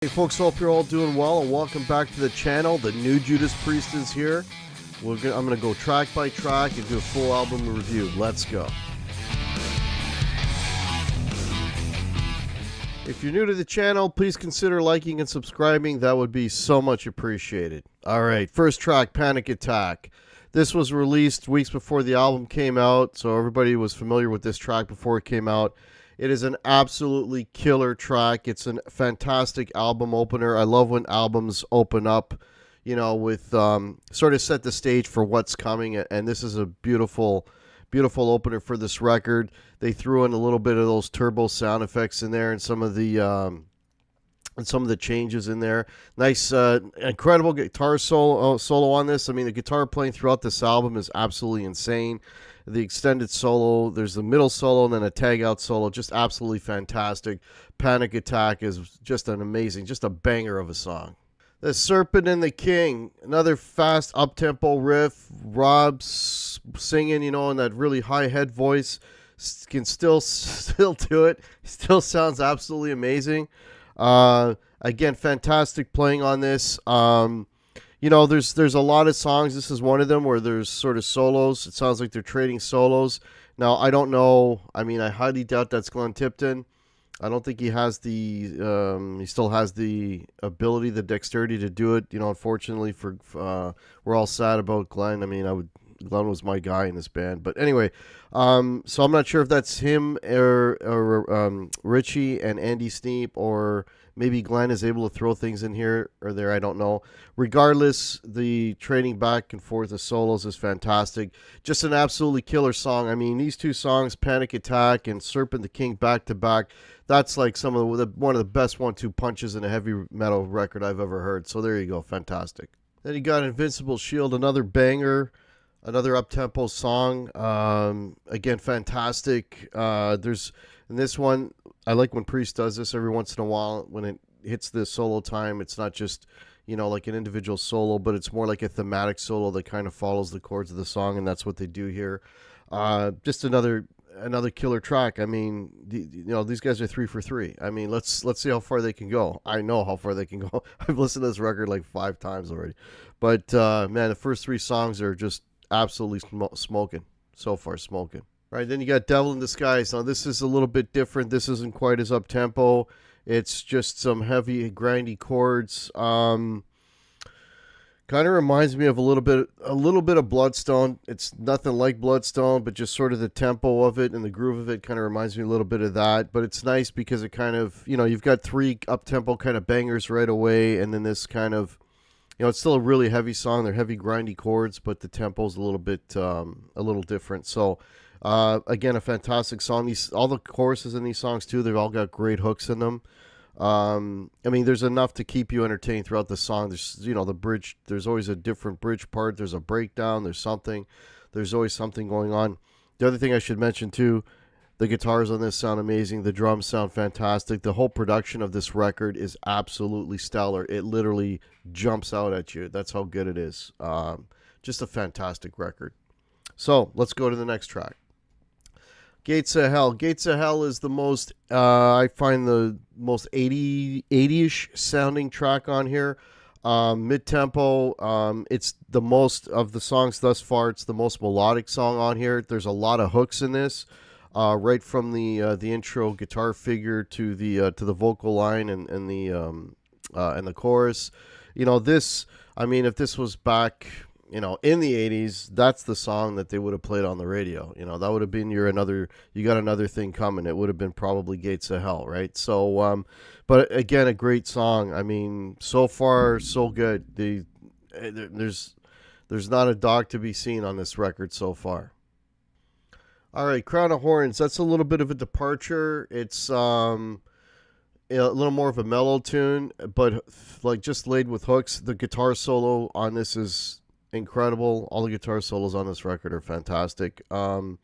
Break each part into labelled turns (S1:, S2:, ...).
S1: Hey folks, hope you're all doing well and welcome back to the channel. The new Judas Priest is here. I'm going to go track by track and do a full album review. Let's go. If you're new to the channel, please consider liking and subscribing. That would be so much appreciated. Alright, first track, Panic Attack. This was released weeks before the album came out, so everybody was familiar with this track before it came out. It is an absolutely killer track. It's a fantastic album opener. I love when albums open up, you know, with sort of set the stage for what's coming. And this is a beautiful, beautiful opener for this record. They threw in a little bit of those turbo sound effects in there and some of the changes in there. Nice, incredible guitar solo on this. I mean, the guitar playing throughout this album is absolutely insane. The extended solo, there's the middle solo, and then a tag out solo, just absolutely fantastic. Panic Attack is just an amazing, just a banger of a song. The Serpent and the King, another fast up-tempo riff. Rob's singing, you know, in that really high head voice, can still do it. Still sounds absolutely amazing. Again, fantastic playing on this. You know, there's a lot of songs. This is one of them where there's sort of solos. It sounds like they're trading solos. Now, I don't know. I mean, I highly doubt that's Glenn Tipton. I don't think he has he still has the ability, the dexterity to do it. You know, unfortunately we're all sad about Glenn. I mean, Glenn was my guy in this band. But anyway, so I'm not sure if that's him or Richie and Andy Sneap, or maybe Glenn is able to throw things in here or there. I don't know. Regardless, the trading back and forth of solos is fantastic. Just an absolutely killer song. I mean, these two songs, Panic Attack and Serpent the King, back to back, that's like one of the best 1-2 punches in a heavy metal record I've ever heard. So there you go. Fantastic. Then you got Invincible Shield, another banger. Another up-tempo song. Again, fantastic. There's in this one, I like when Priest does this every once in a while. When it hits the solo time, it's not just, you know, like an individual solo, but it's more like a thematic solo that kind of follows the chords of the song, and that's what they do here. Just another killer track. I mean, you know, these guys are 3 for 3. I mean, let's see how far they can go. I know how far they can go. I've listened to this record like 5 times already. But man, the first 3 songs are just absolutely smoking. So far, smoking. Right, then you got Devil in Disguise. Now, this is a little bit different. This isn't quite as up-tempo. It's just some heavy, grindy chords. Kind of reminds me of a little bit of Bloodstone. It's nothing like Bloodstone, but just sort of the tempo of it and the groove of it kind of reminds me a little bit of that. But it's nice because it kind of, you know, you've got 3 up-tempo kind of bangers right away, and then this kind of, you know, it's still a really heavy song. They're heavy, grindy chords, but the tempo's a little different. So, again, a fantastic song. All the choruses in these songs too, they've all got great hooks in them. I mean, there's enough to keep you entertained throughout the song. There's, you know, the bridge. There's always a different bridge part. There's a breakdown. There's always something going on. The other thing I should mention too, the guitars on this sound amazing. The drums sound fantastic. The whole production of this record is absolutely stellar. It literally jumps out at you. That's how good it is. Just a fantastic record. So let's go to the next track. Gates of Hell. Gates of Hell is the most, I find the most 80-ish sounding track on here. Mid-tempo. It's the most of the songs thus far. It's the most melodic song on here. There's a lot of hooks in this. Right from the intro guitar figure to the vocal line and the chorus. You know, this, I mean, if this was back, you know, in the 80s, that's the song that they would have played on the radio. You know, that would have been you got another thing coming. It would have been probably Gates of Hell, right? So, but again, a great song. I mean, so far, so good. There's not a dog to be seen on this record so far. All right, Crown of Horns. That's a little bit of a departure. It's a little more of a mellow tune, but like just laid with hooks. The guitar solo on this is incredible. All the guitar solos on this record are fantastic. The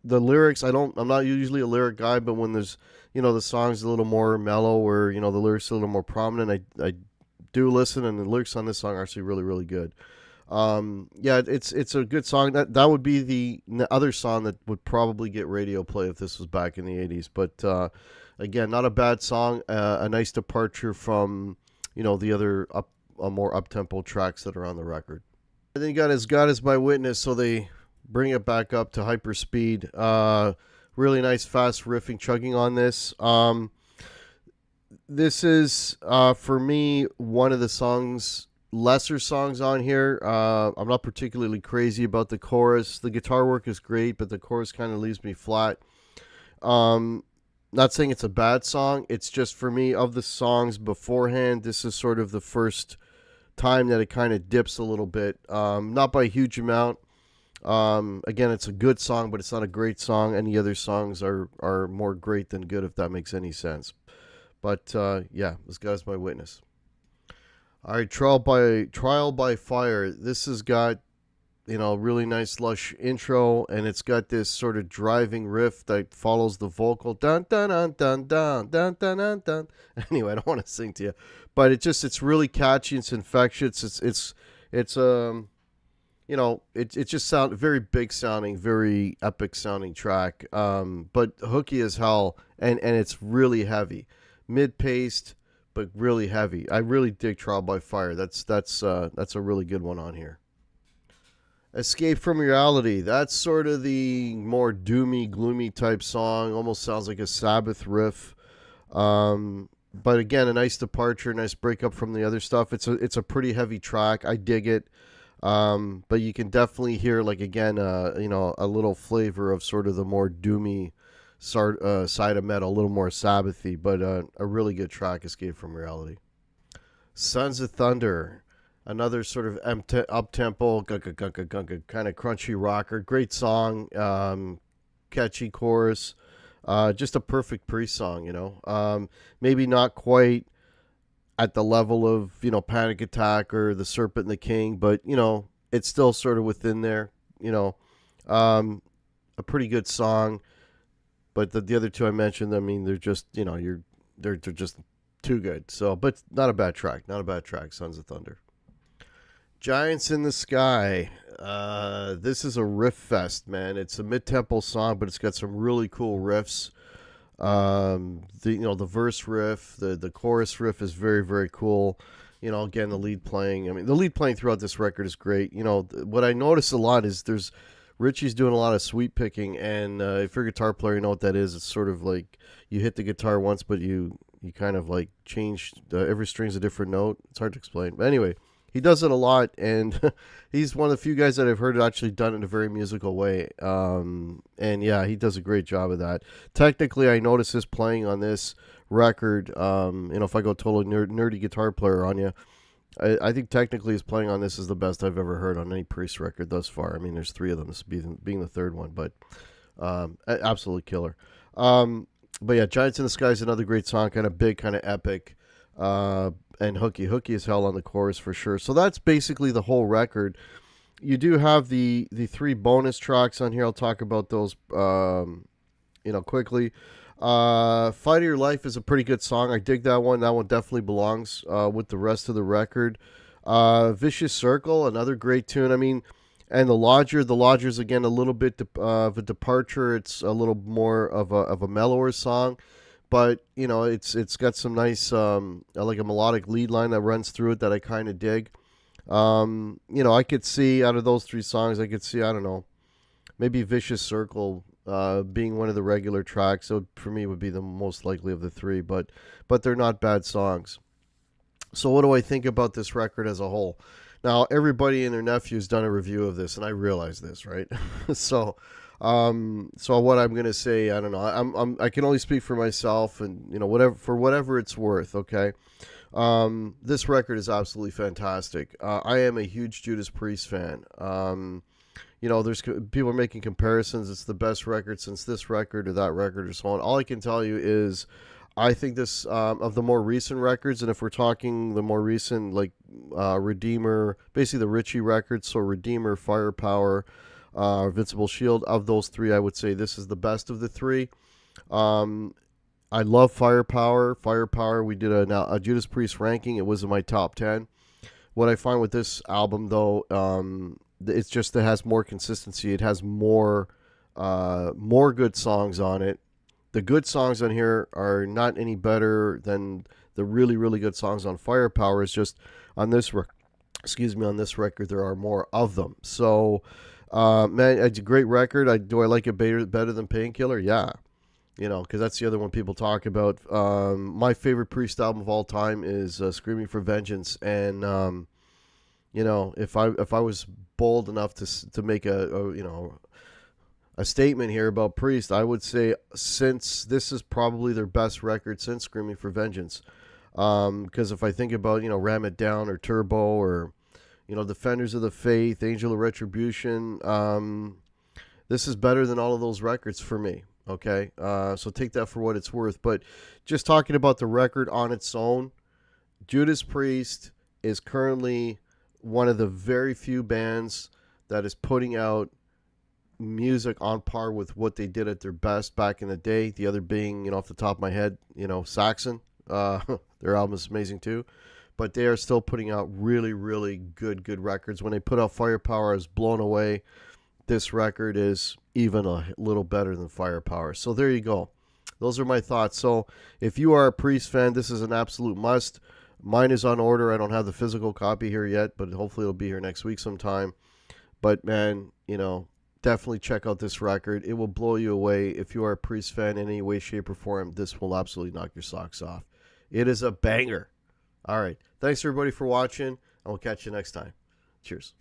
S1: lyrics, I'm not usually a lyric guy, but when there's, you know, the song's a little more mellow, or, you know, the lyrics are a little more prominent, I do listen, and the lyrics on this song are actually really, really good. Yeah, it's a good song. That would be the other song that would probably get radio play if this was back in the 80s. But Again, not a bad song. A nice departure from, the other more up tempo tracks that are on the record. And then you got As God Is My Witness, so they bring it back up to hyper speed. Really nice fast riffing, chugging on this. This is for me one of the lesser songs on here. I'm not particularly crazy about the chorus. The guitar work is great, but the chorus kind of leaves me flat. Not saying it's a bad song. It's just for me, of the songs beforehand, this is sort of the first time that it kind of dips a little bit. Not by a huge amount. Again, it's a good song, but it's not a great song. Any other songs are more great than good, if that makes any sense. But yeah, This Guy's My Witness. All right, Trial by Fire. This has got, really nice lush intro, and it's got this sort of driving riff that follows the vocal. Dun dun dun dun dun dun dun dun dun. Anyway, I don't want to sing to you, but it's really catchy. It's infectious. It's it just sound very big sounding, very epic sounding track. But hooky as hell, and it's really heavy, mid paced, but really heavy. I really dig Trial by Fire. That's a really good one on here. Escape from Reality. That's sort of the more doomy, gloomy type song. Almost sounds like a Sabbath riff. But again, a nice departure, nice breakup from the other stuff. It's a pretty heavy track. I dig it. But you can definitely hear, like, again, a little flavor of sort of the more doomy side of metal, a little more Sabbathy, but a really good track, Escape from Reality. Sons of Thunder. Another sort of up-tempo, kind of crunchy rocker. Great song, catchy chorus. Just a perfect Priest song, maybe not quite at the level of, Panic Attack or The Serpent and the King, but, it's still sort of within there, a pretty good song. But the other two I mentioned, I mean, they're just, they're just too good. So, but not a bad track, Sons of Thunder. Giants in the Sky. This is a riff fest, man. It's a mid-tempo song, but it's got some really cool riffs. The verse riff, the chorus riff is very, very cool. Again, the lead playing. I mean, the lead playing throughout this record is great. What I notice a lot is Richie's doing a lot of sweep picking, and if you're a guitar player, you know what that is. It's sort of like you hit the guitar once, but you kind of like change every string's a different note. It's hard to explain, but anyway. He does it a lot, and he's one of the few guys that I've heard actually done it in a very musical way. And yeah, he does a great job of that. Technically, I noticed his playing on this record. If I go totally nerdy guitar player on you, I think technically his playing on this is the best I've ever heard on any Priest record thus far. I mean, there's three of them, this being the third one, but absolutely killer. But yeah, Giants in the Sky is another great song, kind of big, kind of epic. And hooky as hell on the chorus for sure. So that's basically the whole record. You do have the three bonus tracks on here. I'll talk about those quickly. Fight of Your Life is a pretty good song. I dig that one. That one definitely belongs with the rest of the record. Vicious Circle, another great tune. I mean, and The Lodger's again a little bit of a departure. It's a little more of a mellower song. But, it's got some nice, like a melodic lead line that runs through it that I kind of dig. I could see out of those three songs, I don't know, maybe Vicious Circle being one of the regular tracks. So for me, would be the most likely of the three. But they're not bad songs. So what do I think about this record as a whole? Now, everybody and their nephew's done a review of this, and I realize this, right? So what I'm gonna say, I don't know. I can only speak for myself, and whatever it's worth. Okay, this record is absolutely fantastic. I am a huge Judas Priest fan. There's people are making comparisons. It's the best record since this record or that record or so on. All I can tell you is, I think this of the more recent records, and if we're talking the more recent, like Redeemer, basically the Ritchie records, so Redeemer, Firepower. Invincible Shield, of those three, I would say this is the best of the three. I love Firepower. We did a Judas Priest ranking. It was in my top 10. What I find with this album, though, it's just it has more consistency. It has more good songs on it. the good songs on here are not any better than the really, really good songs on Firepower. It's just on this, on this record, there are more of them. So, man, it's a great record. Do I like it better than Painkiller? Yeah. Because that's the other one people talk about. My favorite Priest album of all time is Screaming for Vengeance. And, if I was bold enough to make a statement here about Priest, I would say since this is probably their best record since Screaming for Vengeance. Because if I think about, Ram It Down or Turbo or, Defenders of the Faith, Angel of Retribution, this is better than all of those records for me. Okay, so take that for what it's worth. But just talking about the record on its own, Judas Priest is currently one of the very few bands that is putting out music on par with what they did at their best back in the day. The other being, off the top of my head, Saxon. Their album is amazing too. But they are still putting out really, really good records. When they put out Firepower, I was blown away. This record is even a little better than Firepower. So there you go. Those are my thoughts. So if you are a Priest fan, this is an absolute must. Mine is on order. I don't have the physical copy here yet, but hopefully it'll be here next week sometime. But man, definitely check out this record. It will blow you away. If you are a Priest fan in any way, shape, or form, this will absolutely knock your socks off. It is a banger. All right. Thanks, everybody, for watching, and we'll catch you next time. Cheers.